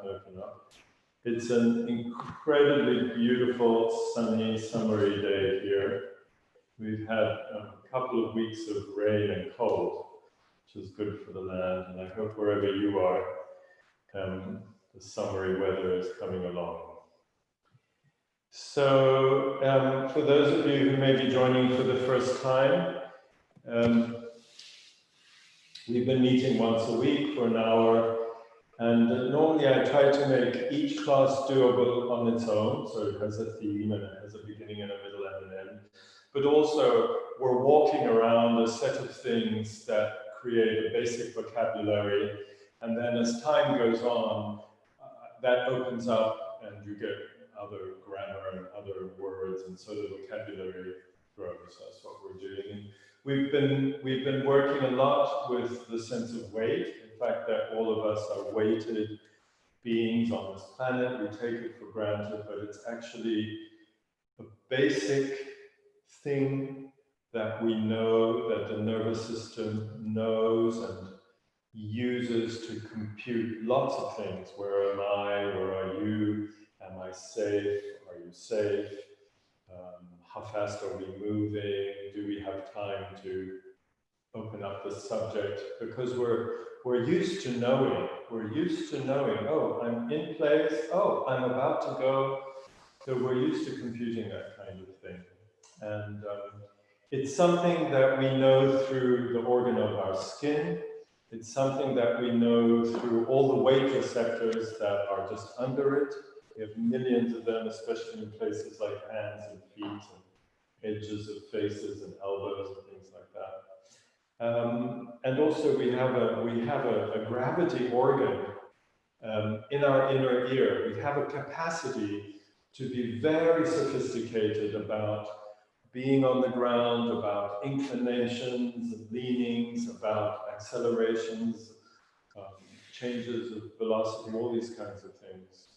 can open up. It's an incredibly beautiful, sunny, summery day here. We've had a couple of weeks of rain and cold, which is good for the land, and I hope wherever you are, the summery weather is coming along. So, for those of you who may be joining for the first time, we've been meeting once a week for an hour, and normally I try to make each class doable on its own, so it has a theme and it has a beginning and a middle and an end. But also, we're walking around a set of things that create a basic vocabulary, and then as time goes on, that opens up and you get other grammar and other words, and so the vocabulary grows. That's what we're doing. We've been working a lot with the sense of weight. In fact, that all of us are weighted beings on this planet. We take it for granted, but it's actually a basic thing that we know, that the nervous system knows and uses to compute lots of things. Where am I? Where are you? Am I safe? Are you safe? How fast are we moving? Do we have time to open up the subject? Because we're used to knowing. We're used to knowing, oh, I'm in place. Oh, I'm about to go. So we're used to computing that kind of thing. And it's something that we know through the organ of our skin. It's something that we know through all the weight receptors that are just under it. We have millions of them, especially in places like hands and feet and edges of faces and elbows and things like that. And also we have a gravity organ in our inner ear. We have a capacity to be very sophisticated about being on the ground, about inclinations and leanings, about accelerations, changes of velocity, all these kinds of things.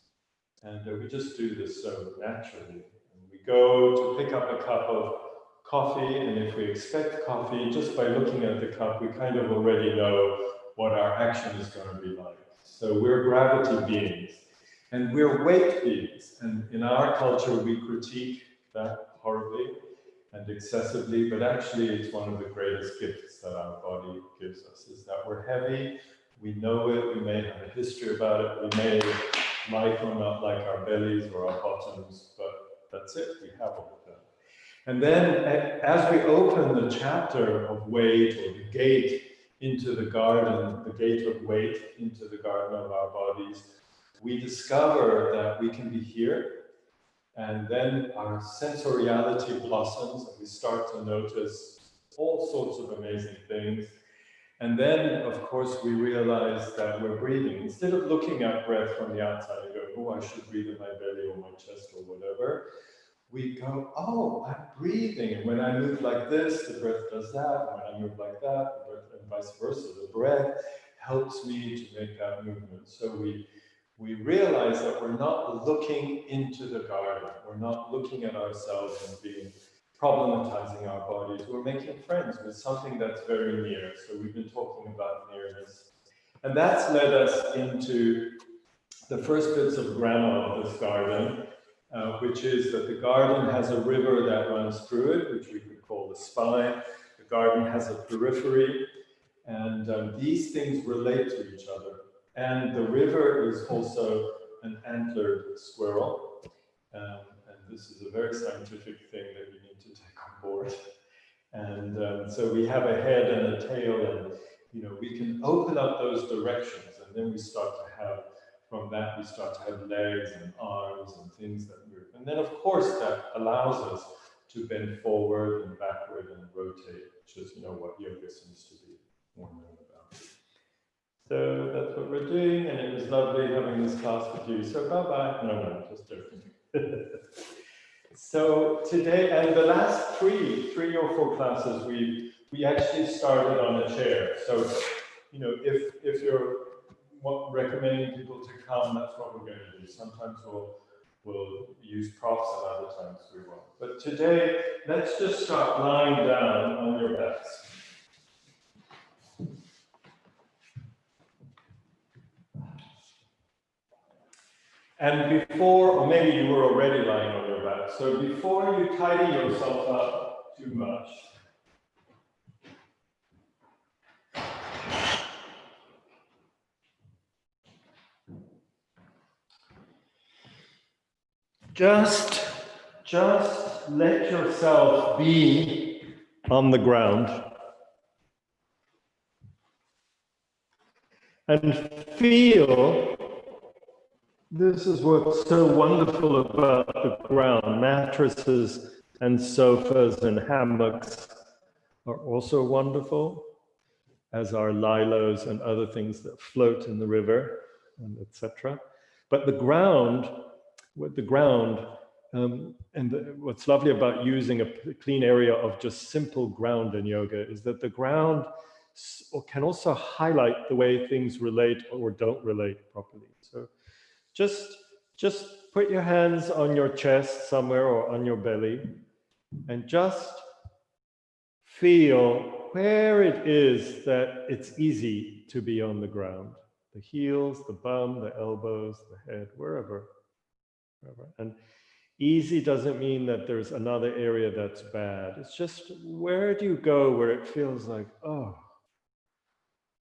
And we just do this so naturally. And we go to pick up a cup of coffee, and if we expect coffee, just by looking at the cup, we kind of already know what our action is going to be like. So we're gravity beings, and we're weight beings. And in our culture, we critique that horribly and excessively, but actually it's one of the greatest gifts that our body gives us, is that we're heavy, we know it, we may have a history about it, we may like or not like our bellies or our bottoms, but that's it, we have all of that. And then as we open the chapter of weight, or the gate into the garden, the gate of weight into the garden of our bodies, we discover that we can be here, and then our sensoriality blossoms, and we start to notice all sorts of amazing things. And then, of course, we realize that we're breathing. Instead of looking at breath from the outside and going, oh, I should breathe in my belly or my chest or whatever, we go, oh, I'm breathing. And when I move like this, the breath does that. And when I move like that, the breath, and vice versa. The breath helps me to make that movement. So we realize that we're not looking into the garden. We're not looking at ourselves and problematizing our bodies. We're making friends with something that's very near. So we've been talking about nearness. And that's led us into the first bits of grammar of this garden, which is that the garden has a river that runs through it, which we could call the spine. The garden has a periphery, and these things relate to each other. And the river is also an antlered squirrel. And this is a very scientific thing that you need to take on board. And so we have a head and a tail, and we can open up those directions, and then we start to have, from that we start to have legs and arms and things that move. And then of course that allows us to bend forward and backward and rotate, which is what yoga seems to be more known about. So that's what we're doing, and it was lovely having this class with you. So bye-bye. No, just joking. So today, and the last three or four classes, we actually started on a chair. So, if you're recommending people to come, that's what we're going to do. Sometimes we'll use props, and other times we won't. But today, let's just start lying down on your backs. And before, or maybe you were already lying on your back, so before you tidy yourself up too much, just let yourself be on the ground and feel. This is what's so wonderful about the ground. Mattresses and sofas and hammocks are also wonderful, as are lilos and other things that float in the river, etc. But the ground, what's lovely about using a clean area of just simple ground in yoga is that the ground can also highlight the way things relate or don't relate properly. So just put your hands on your chest somewhere or on your belly and just feel where it is that it's easy to be on the ground. The heels, the bum, the elbows, the head, wherever. And easy doesn't mean that there's another area that's bad. It's just, where do you go where it feels like, oh,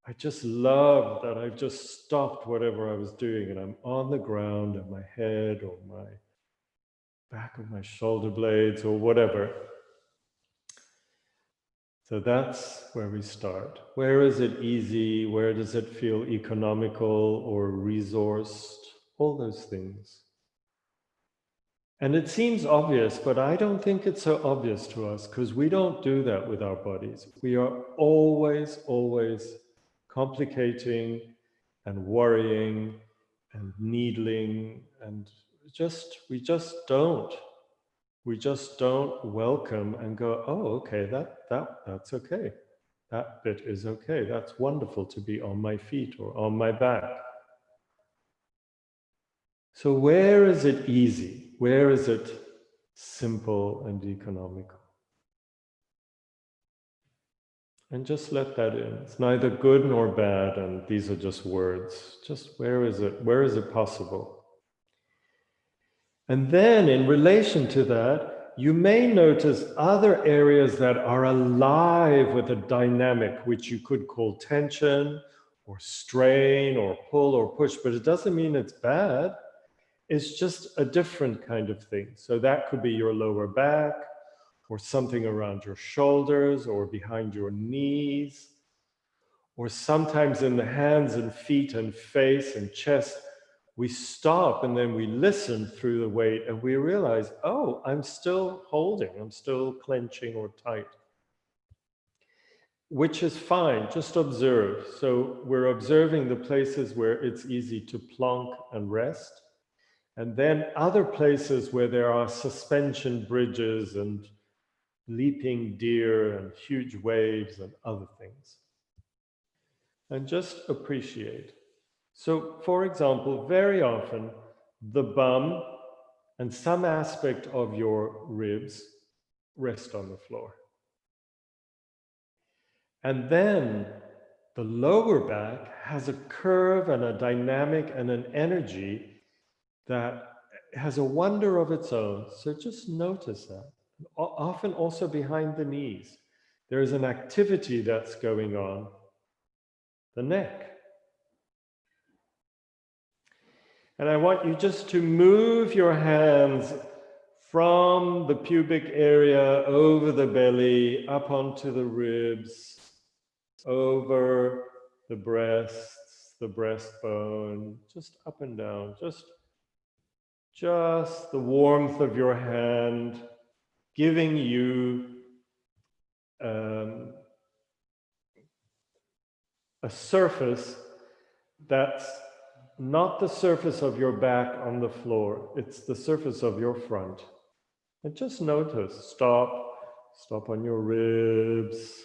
I just love that I've just stopped whatever I was doing and I'm on the ground and my head or my back of my shoulder blades or whatever. So that's where we start. Where is it easy? Where does it feel economical or resourced? All those things. And it seems obvious, but I don't think it's so obvious to us because we don't do that with our bodies. We are always complicating and worrying and needling, and we just don't welcome and go, oh, okay, that's okay. That bit is okay. That's wonderful to be on my feet or on my back. So where is it easy? Where is it simple and economical? And just let that in. It's neither good nor bad, and these are just words. Just where is it? Where is it possible? And then in relation to that, you may notice other areas that are alive with a dynamic, which you could call tension or strain or pull or push, but it doesn't mean it's bad. It's just a different kind of thing. So that could be your lower back or something around your shoulders or behind your knees, or sometimes in the hands and feet and face and chest. We stop and then we listen through the weight and we realize, oh, I'm still holding, I'm still clenching or tight. Which is fine, just observe. So we're observing the places where it's easy to plonk and rest. And then other places where there are suspension bridges and leaping deer and huge waves and other things. And just appreciate. So, for example, very often the bum and some aspect of your ribs rest on the floor. And then the lower back has a curve and a dynamic and an energy that has a wonder of its own. So just notice that. Often also behind the knees, there is an activity that's going on. The neck. And I want you just to move your hands from the pubic area over the belly, up onto the ribs, over the breasts, the breastbone, just up and down, just the warmth of your hand, giving you a surface that's not the surface of your back on the floor, it's the surface of your front. And just notice, stop on your ribs,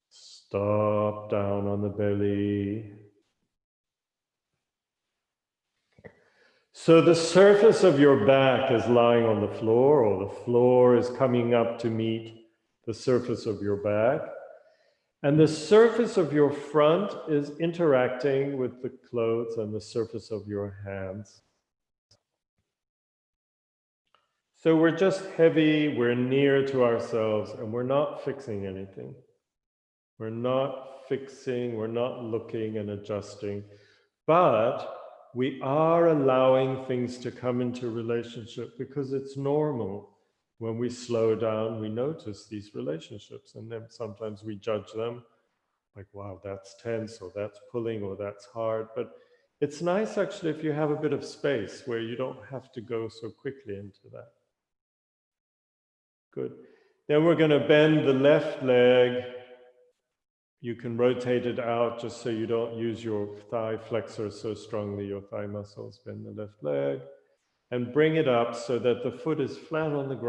stop down on the belly. So the surface of your back is lying on the floor, or the floor is coming up to meet the surface of your back. And the surface of your front is interacting with the clothes and the surface of your hands. So we're just heavy, we're near to ourselves, and we're not fixing anything. We're not fixing, we're not looking and adjusting, but we are allowing things to come into relationship because it's normal. When we slow down, we notice these relationships, and then sometimes we judge them like, wow, that's tense, or that's pulling, or that's hard. But it's nice actually if you have a bit of space where you don't have to go so quickly into that. Good. Then we're going to bend the left leg. You can rotate it out just so you don't use your thigh flexor so strongly, your thigh muscles. Bend the left leg and bring it up so that the foot is flat on the ground.